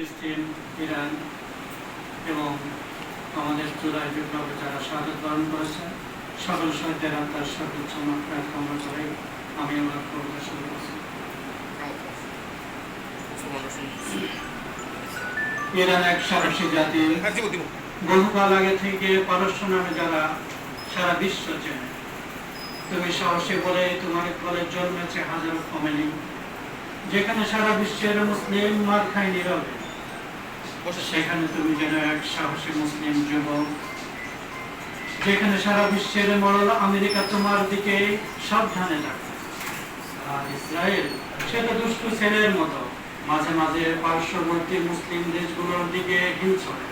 ফিলিস্তিন, ইরান এবং আমাদের জুলাই বিপ্লবে যারা শাহাদাত বরণ করেছে সকল শহীদের আত্মার সর্বোচ্চ মাগফিরাত কামনা করে আমি আমার কবিতা শুরু করছি। ইরান এক সাহসী জাতি, বহুকাল আগে থেকে পারস্য নামে যারা সারা বিশ্ব চেনে। তুমি সাহসী বলে তোমার কোলে জন্মেছে হাজারো ফ্যামিলি, যেখানে সারা বিশ্বের মুসলিম মার খায় নীরবে, সেখানে তুমি যেন এক সাহসী মুসলিম যুবক। যেখানে সারা বিশ্বের মরল আমেরিকা তোমার দিকে সাবধানে থাকে, আর ইসরায়েল সে তো দুষ্টু ছেলের মতো মাঝে মাঝে পার্শ্ববর্তী মুসলিম দেশগুলোর দিকে হিল ছড়ে।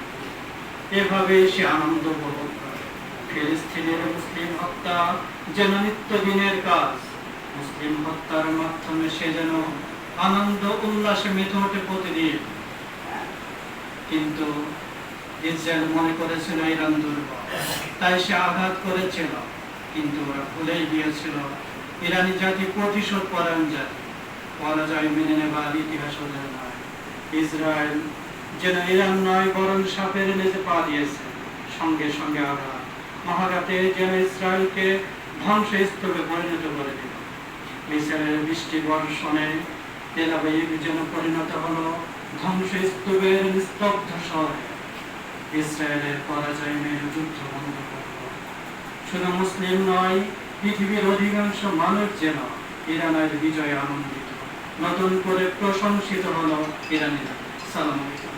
এভাবে সে আনন্দ উপভোগ করে। ফিলিস্তিনের মুসলিম হত্যা যেন নিত্যদিনের কাজ। মুসলিম হত্যার মাধ্যমে সে যেন আনন্দ উল্লাসে মেতে ওঠে প্রতিদিন। কিন্তু ইসরায়েল মনে করেছিল ইরান দুর্বল, তাই সে আঘাত করেছিল। কিন্তু ওরা ভুলেই গিয়েছিল ইরানি জাতি প্রতিশোধ পরায়ণ জাতি, পরাজয় মেনে নেবার ইতিহাস ওদের নয়। ইসরায়েল যেন ইরান নয় বরং সাপের লেজে পা দিয়েছে। সঙ্গে সঙ্গে আঘাত মহাঘাতে যেন ইসরায়েলকে ধ্বংসস্তূপে পরিণত করে দিল। মিসাইলের বৃষ্টি বর্ষণে তেল আবিব যেন পরিণত হলো ধ্বংসস্তূপের নিস্তব্ধ শহরে। ইসরায়েলের পরাজয় মেনে যুদ্ধ বন্ধ করল। শুধু মুসলিম নয়, পৃথিবীর অধিকাংশ মানুষ যেন ইরানের বিজয়ে আনন্দিত। নতুন করে প্রশংসিত হলো ইরানিরা। সালাম আলাইকুম।